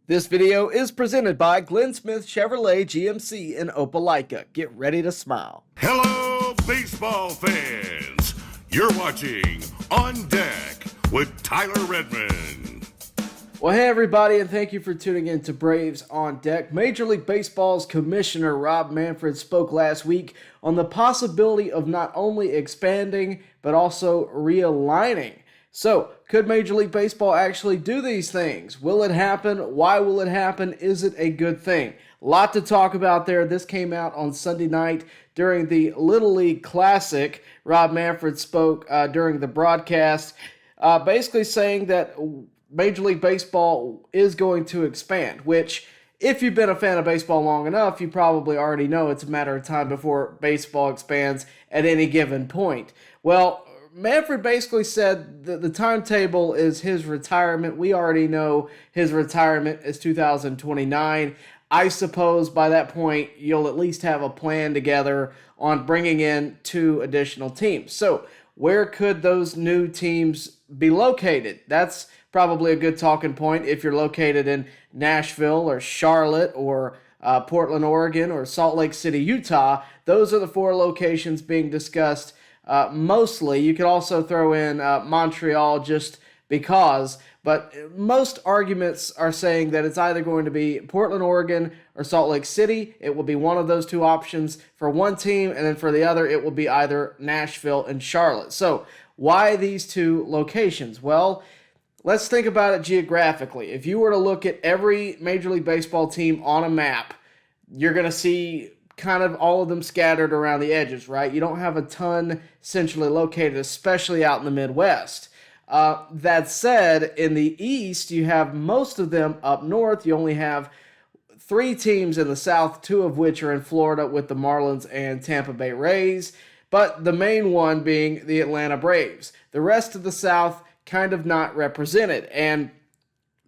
This video is presented by Glenn Smith Chevrolet GMC in Opelika. Get ready to smile. Hello, baseball fans. You're watching On Deck with Tyler Redmond. Well, hey everybody, and thank you for tuning in to Braves on Deck. Major League Baseball's Commissioner Rob Manfred spoke last week on the possibility of not only expanding, but also realigning. So, could Major League Baseball actually do these things? Will it happen? Why will it happen? Is it a good thing? A lot to talk about there. This came out on Sunday night during the Little League Classic. Rob Manfred spoke during the broadcast, basically saying that Major League Baseball is going to expand, which, if you've been a fan of baseball long enough, you probably already know it's a matter of time before baseball expands at any given point. Well, Manfred basically said that the timetable is his retirement. We already know his retirement is 2029. I suppose by that point, you'll at least have a plan together on bringing in 2 additional teams. So where could those new teams be located? That's probably a good talking point if you're located in Nashville or Charlotte or Portland, Oregon, or Salt Lake City, Utah. Those are the 4 locations being discussed. Mostly, you could also throw in Montreal just because, but most arguments are saying that it's either going to be Portland, Oregon, or Salt Lake City. It will be one of those 2 options for one team, and then for the other, it will be either Nashville and Charlotte. So, why these 2 locations? Well, let's think about it geographically. If you were to look at every Major League Baseball team on a map, you're going to see kind of all of them scattered around the edges, right? You don't have a ton centrally located, especially out in the Midwest. That said, in the East, you have most of them up north. You only have 3 teams in the South, 2 of which are in Florida with the Marlins and Tampa Bay Rays, but the main one being the Atlanta Braves. The rest of the South kind of not represented, and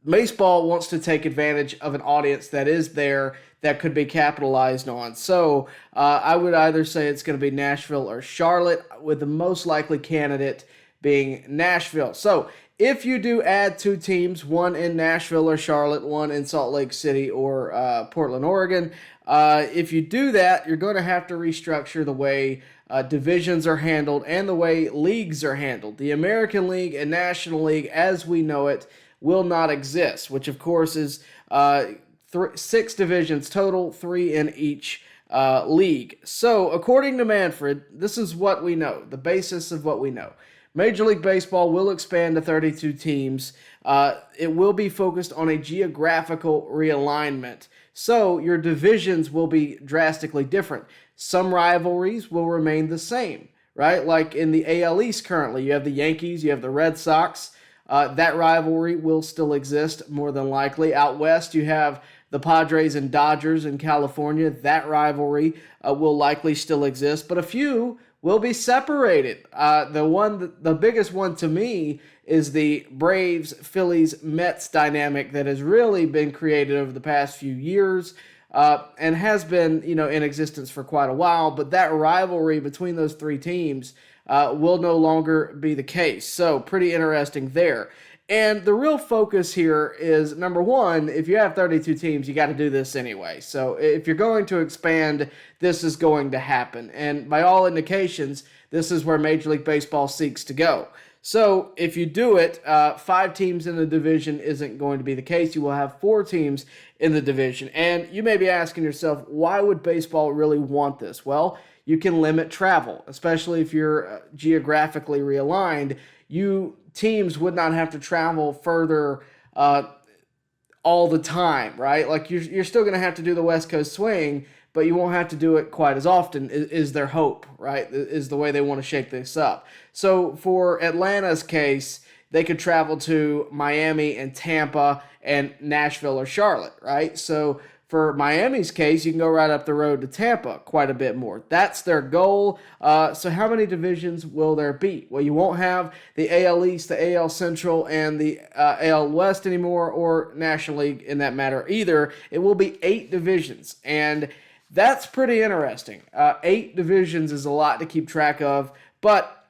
baseball wants to take advantage of an audience that is there that could be capitalized on. So I would either say it's going to be Nashville or Charlotte, with the most likely candidate being Nashville. So if you do add 2 teams, one in Nashville or Charlotte, one in Salt Lake City or Portland, Oregon, if you do that, you're going to have to restructure the way divisions are handled and the way leagues are handled. The American League and National League, as we know it, will not exist, which of course is 6 divisions total, 3 in each league. So according to Manfred, this is what we know, the basis of what we know. Major League Baseball will expand to 32 teams. It will be focused on a geographical realignment. So your divisions will be drastically different. Some rivalries will remain the same, right? Like in the AL East currently, you have the Yankees, you have the Red Sox. That rivalry will still exist more than likely. Out west, you have the Padres and Dodgers in California. That rivalry will likely still exist, but a few will be separated. The biggest one to me is the Braves, Phillies, Mets dynamic that has really been created over the past few years and has been, in existence for quite a while. But that rivalry between those 3 teams will no longer be the case. So pretty interesting there. And the real focus here is, number one, if you have 32 teams, you got to do this anyway. So if you're going to expand, this is going to happen. And by all indications, this is where Major League Baseball seeks to go. So if you do it, 5 teams in the division isn't going to be the case. You will have 4 teams in the division. And you may be asking yourself, why would baseball really want this? Well, you can limit travel, especially if you're geographically realigned. Teams would not have to travel further all the time, right? Like you're still going to have to do the West Coast swing, but you won't have to do it quite as often, is their hope, right? Is the way they want to shake this up. So for Atlanta's case, they could travel to Miami and Tampa and Nashville or Charlotte, right? So for Miami's case, you can go right up the road to Tampa quite a bit more. That's their goal. So how many divisions will there be? Well, you won't have the AL East, the AL Central, and the AL West anymore, or National League in that matter either. It will be 8 divisions, and that's pretty interesting. 8 divisions is a lot to keep track of, but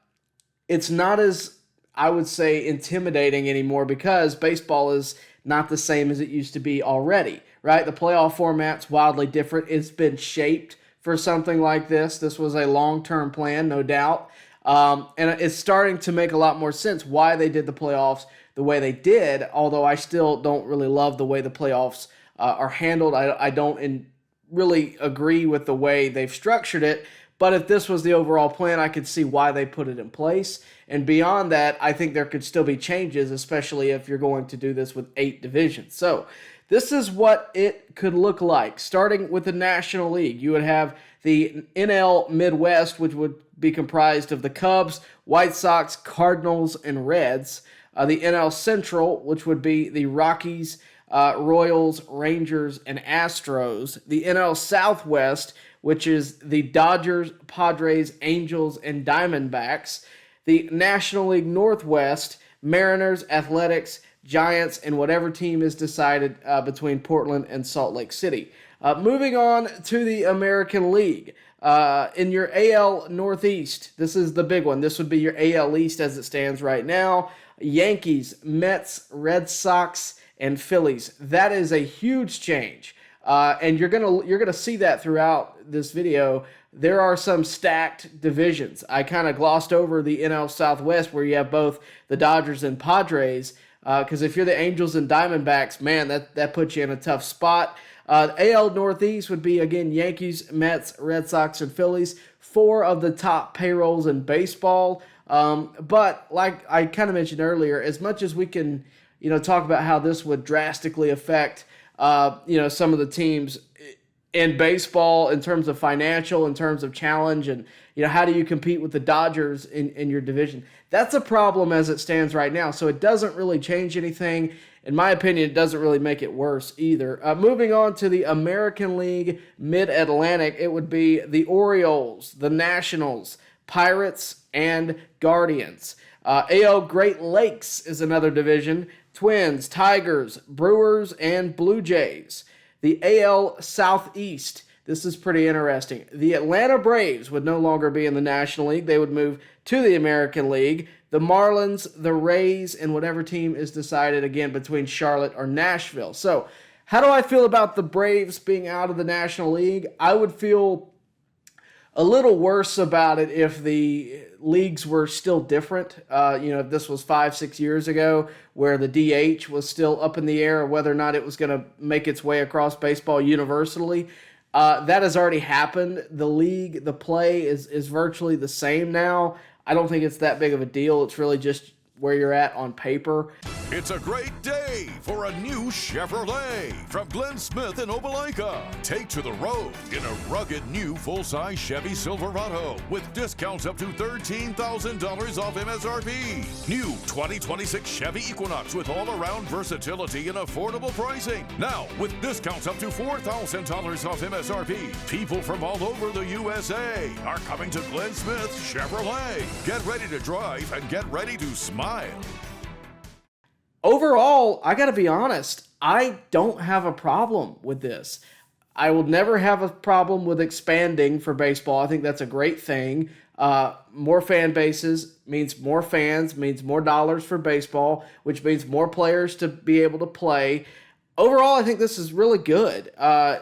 it's not as, I would say, intimidating anymore because baseball is not the same as it used to be already, right? The playoff format's wildly different. It's been shaped for something like this. This was a long-term plan, no doubt. And it's starting to make a lot more sense why they did the playoffs the way they did, although I still don't really love the way the playoffs are handled. I don't really agree with the way they've structured it, but if this was the overall plan, I could see why they put it in place. And beyond that, I think there could still be changes, especially if you're going to do this with 8 divisions. So this is what it could look like. Starting with the National League, you would have the NL Midwest, which would be comprised of the Cubs, White Sox, Cardinals, and Reds. The NL Central, which would be the Rockies, Royals, Rangers, and Astros. The NL Southwest, which is the Dodgers, Padres, Angels, and Diamondbacks. The National League Northwest, Mariners, Athletics, Giants, and whatever team is decided between Portland and Salt Lake City. Moving on to the American League. In your AL Northeast, this is the big one. This would be your AL East as it stands right now. Yankees, Mets, Red Sox, and Phillies. That is a huge change. And you're gonna see that throughout this video. There are some stacked divisions. I kind of glossed over the NL Southwest where you have both the Dodgers and Padres. Because if you're the Angels and Diamondbacks, man, that puts you in a tough spot. AL Northeast would be, again, Yankees, Mets, Red Sox, and Phillies. 4 of the top payrolls in baseball. But like I kind of mentioned earlier, as much as we can, talk about how this would drastically affect, some of the teams in baseball in terms of financial, in terms of challenge, and, how do you compete with the Dodgers in your division? That's a problem as it stands right now. So it doesn't really change anything. In my opinion, it doesn't really make it worse either. Moving on to the American League Mid-Atlantic, it would be the Orioles, the Nationals, Pirates, and Guardians. AL Great Lakes is another division. Twins, Tigers, Brewers, and Blue Jays. The AL Southeast, this is pretty interesting. The Atlanta Braves would no longer be in the National League. They would move to the American League. The Marlins, the Rays, and whatever team is decided, again, between Charlotte or Nashville. So, how do I feel about the Braves being out of the National League? I would feel a little worse about it if the leagues were still different. If this was 5-6 years ago where the DH was still up in the air, or whether or not it was going to make its way across baseball universally. That has already happened. The league, the play is virtually the same now. I don't think it's that big of a deal. It's really just where you're at on paper. It's a great day for a new Chevrolet from Glenn Smith in Opelika. Take to the road in a rugged new full-size Chevy Silverado with discounts up to $13,000 off MSRP. New 2026 Chevy Equinox with all-around versatility and affordable pricing. Now with discounts up to $4,000 off MSRP. People from all over the USA are coming to Glenn Smith Chevrolet. Get ready to drive and get ready to smile. Overall, I got to be honest, I don't have a problem with this. I will never have a problem with expanding for baseball. I think that's a great thing. More fan bases means more fans, means more dollars for baseball, which means more players to be able to play. Overall, I think this is really good.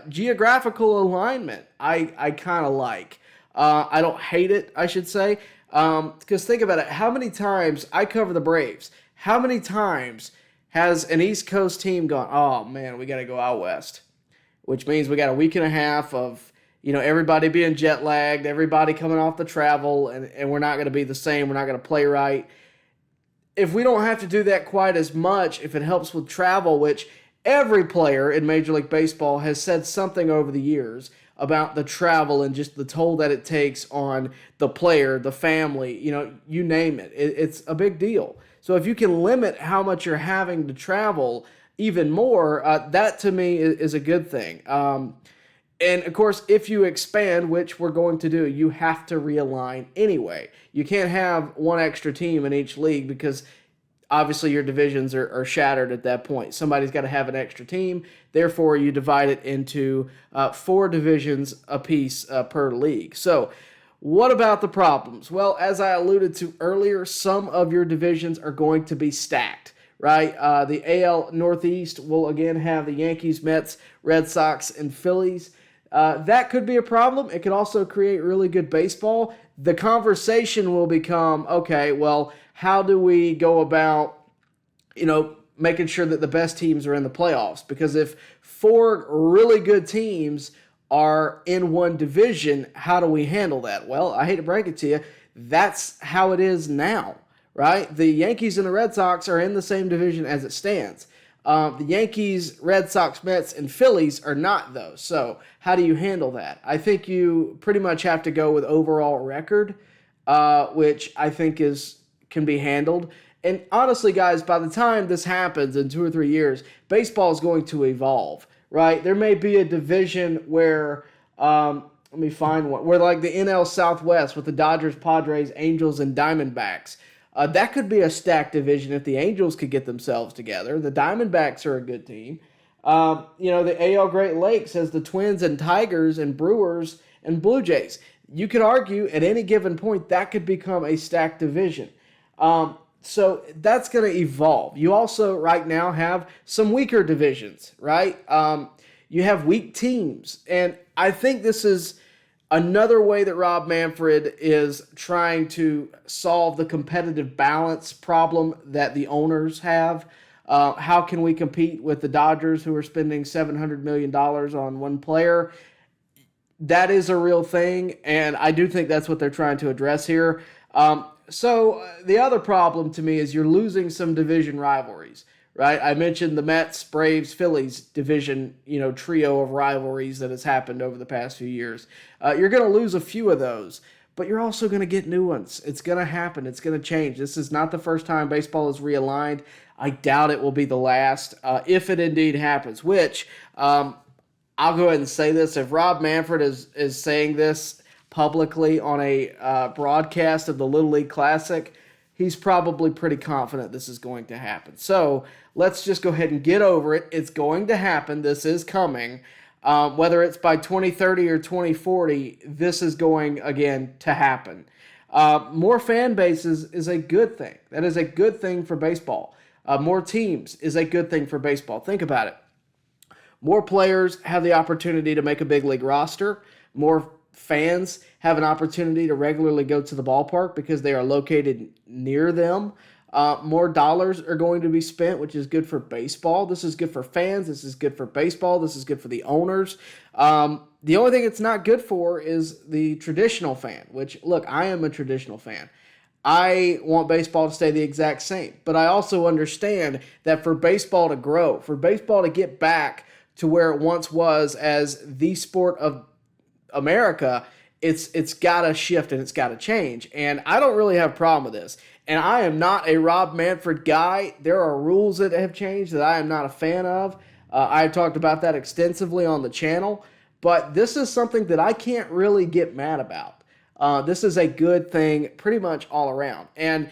Geographical alignment, I kind of like. I don't hate it, I should say. Because think about it, how many times I cover the Braves, how many times has an East Coast team gone, oh man, we got to go out west, which means we got a week and a half of, everybody being jet lagged, everybody coming off the travel, and we're not going to be the same, we're not going to play right. If we don't have to do that quite as much, if it helps with travel, which every player in Major League Baseball has said something over the years about the travel and just the toll that it takes on the player, the family, you name it. It's a big deal. So if you can limit how much you're having to travel even more, that to me is a good thing. And of course, if you expand, which we're going to do, you have to realign anyway. You can't have one extra team in each league because obviously your divisions are shattered at that point. Somebody's got to have an extra team. Therefore, you divide it into 4 divisions apiece per league. So what about the problems? Well, as I alluded to earlier, some of your divisions are going to be stacked, right? The AL Northeast will again have the Yankees, Mets, Red Sox, and Phillies. That could be a problem. It could also create really good baseball. The conversation will become, okay, well, how do we go about, making sure that the best teams are in the playoffs? Because if 4 really good teams are in one division, how do we handle that? Well, I hate to break it to you, that's how it is now, right? The Yankees and the Red Sox are in the same division as it stands. The Yankees, Red Sox, Mets, and Phillies are not, though. So how do you handle that? I think you pretty much have to go with overall record, which I think can be handled. And honestly, guys, by the time this happens in 2 or 3 years, baseball is going to evolve, right? There may be a division where, let me find one, where like the NL Southwest with the Dodgers, Padres, Angels, and Diamondbacks. That could be a stacked division if the Angels could get themselves together. The Diamondbacks are a good team. The AL Great Lakes has the Twins and Tigers and Brewers and Blue Jays. You could argue at any given point that could become a stacked division. So that's going to evolve. You also right now have some weaker divisions, right? You have weak teams. And I think this is another way that Rob Manfred is trying to solve the competitive balance problem that the owners have. How can we compete with the Dodgers, who are spending $700 million on one player? That is a real thing, and I do think that's what they're trying to address here. So the other problem to me is you're losing some division rivalries, right? I mentioned the Mets, Braves, Phillies division, trio of rivalries that has happened over the past few years. You're going to lose a few of those, but you're also going to get new ones. It's going to happen. It's going to change. This is not the first time baseball is realigned. I doubt it will be the last, if it indeed happens, which I'll go ahead and say this. If Rob Manfred is saying this publicly on a broadcast of the Little League Classic, he's probably pretty confident this is going to happen. So let's just go ahead and get over it. It's going to happen. This is coming. Whether it's by 2030 or 2040, this is going, again, to happen. More fan bases is a good thing. That is a good thing for baseball. More teams is a good thing for baseball. Think about it. More players have the opportunity to make a big league roster. More fans have an opportunity to regularly go to the ballpark because they are located near them. More dollars are going to be spent, which is good for baseball. This is good for fans. This is good for baseball. This is good for the owners. The only thing it's not good for is the traditional fan, which, look, I am a traditional fan. I want baseball to stay the exact same. But I also understand that for baseball to grow, for baseball to get back to where it once was as the sport of America, it's got to shift and it's got to change. And I don't really have a problem with this. And I am not a Rob Manfred guy. There are rules that have changed that I am not a fan of. I've talked about that extensively on the channel. But this is something that I can't really get mad about. This is a good thing pretty much all around. And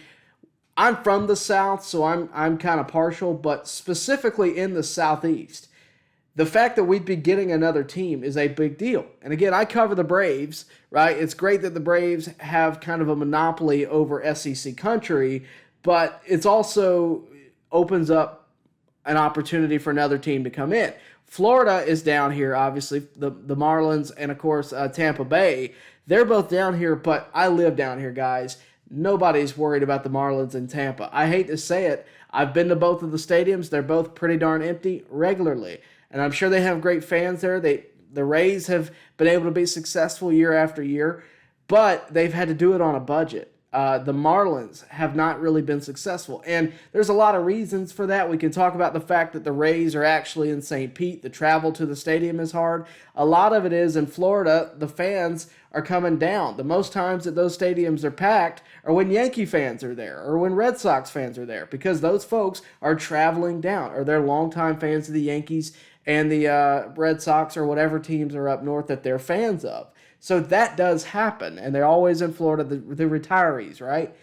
I'm from the South, so I'm kind of partial. But specifically in the Southeast, the fact that we'd be getting another team is a big deal. And again, I cover the Braves, right? It's great that the Braves have kind of a monopoly over SEC country, but it's also opens up an opportunity for another team to come in. Florida is down here, obviously, the Marlins and, of course, Tampa Bay. They're both down here, but I live down here, guys. Nobody's worried about the Marlins in Tampa. I hate to say it. I've been to both of the stadiums. They're both pretty darn empty regularly. And I'm sure they have great fans there. The Rays have been able to be successful year after year, but they've had to do it on a budget. The Marlins have not really been successful. And there's a lot of reasons for that. We can talk about the fact that the Rays are actually in St. Pete. The travel to the stadium is hard. A lot of it is in Florida, the fans are coming down. The most times that those stadiums are packed are when Yankee fans are there or when Red Sox fans are there, because those folks are traveling down, or they're longtime fans of the Yankees and the Red Sox or whatever teams are up north that they're fans of. So that does happen, and they're always in Florida, the retirees, right?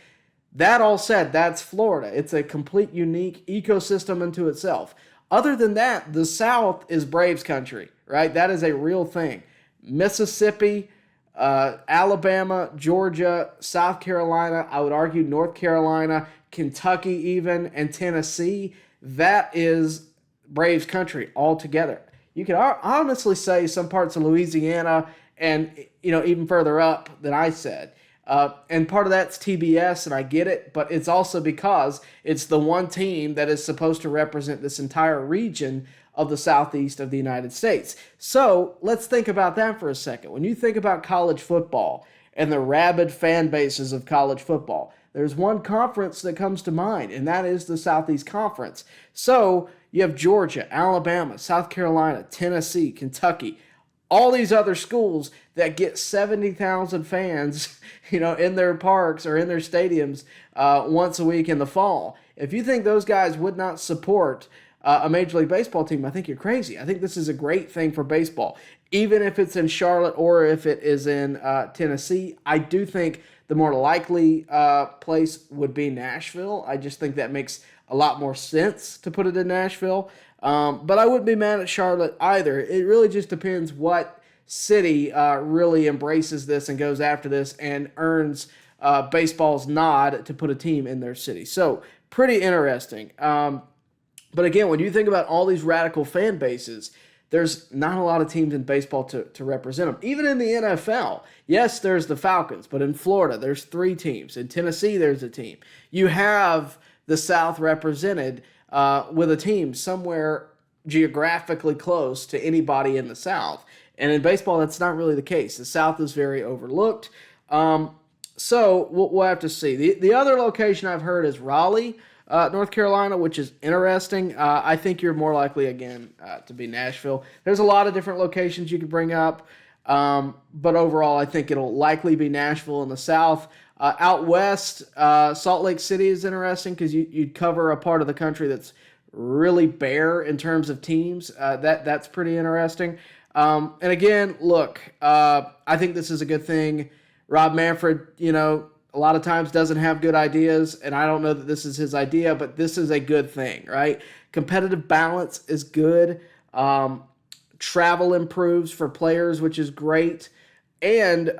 That all said, that's Florida. It's a complete unique ecosystem unto itself. Other than that, the South is Braves country, right? That is a real thing. Mississippi, Alabama, Georgia, South Carolina, I would argue North Carolina, Kentucky even, and Tennessee. That is Braves country altogether. You can honestly say some parts of Louisiana and, even further up than I said. And part of that's TBS, and I get it, but it's also because it's the one team that is supposed to represent this entire region of the southeast of the United States. So let's think about that for a second. When you think about college football and the rabid fan bases of college football, there's one conference that comes to mind, and that is the Southeast Conference. So you have Georgia, Alabama, South Carolina, Tennessee, Kentucky, all these other schools that get 70,000 fans, in their parks or in their stadiums once a week in the fall. If you think those guys would not support a Major League Baseball team, I think you're crazy. I think this is a great thing for baseball. Even if it's in Charlotte or if it is in Tennessee, I do think the more likely place would be Nashville. I just think that makes a lot more sense to put it in Nashville. But I wouldn't be mad at Charlotte either. It really just depends what city really embraces this and goes after this and earns baseball's nod to put a team in their city. So pretty interesting. But again, when you think about all these radical fan bases, there's not a lot of teams in baseball to represent them. Even in the NFL, yes, there's the Falcons, but in Florida, there's 3 teams. In Tennessee, there's a team. You have the South represented with a team somewhere geographically close to anybody in the South. And in baseball, that's not really the case. The South is very overlooked. So we'll have to see. The other location I've heard is Raleigh, North Carolina, which is interesting. I think you're more likely, again, to be Nashville. There's a lot of different locations you could bring up. But overall, I think it'll likely be Nashville in the South. Out west, Salt Lake City is interesting because you'd cover a part of the country that's really bare in terms of teams. That's pretty interesting. And again, look, I think this is a good thing. Rob Manfred, a lot of times doesn't have good ideas, and I don't know that this is his idea, but this is a good thing, right? Competitive balance is good. Travel improves for players, which is great. And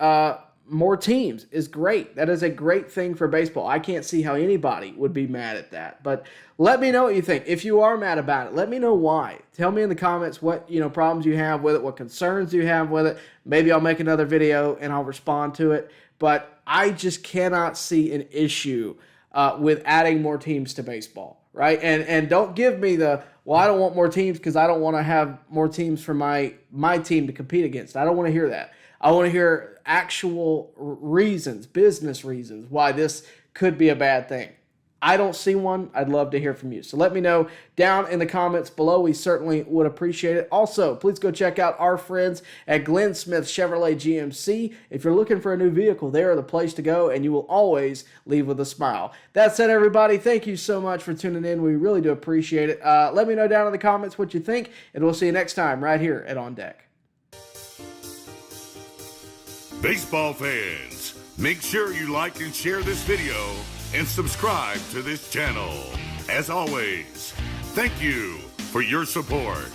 more teams is great. That is a great thing for baseball. I can't see how anybody would be mad at that. But let me know what you think. If you are mad about it, let me know why. Tell me in the comments what problems you have with it, what concerns you have with it. Maybe I'll make another video and I'll respond to it. But I just cannot see an issue with adding more teams to baseball, right? And don't give me I don't want more teams because I don't want to have more teams for my team to compete against. I don't want to hear that. I want to hear actual reasons, business reasons, why this could be a bad thing. I don't see one. I'd love to hear from you. So let me know down in the comments below. We certainly would appreciate it. Also, please go check out our friends at Glenn Smith Chevrolet GMC. If you're looking for a new vehicle, they are the place to go, and you will always leave with a smile. That said, everybody, thank you so much for tuning in. We really do appreciate it. Let me know down in the comments what you think, and we'll see you next time right here at On Deck. Baseball fans, make sure you like and share this video and subscribe to this channel. As always, thank you for your support.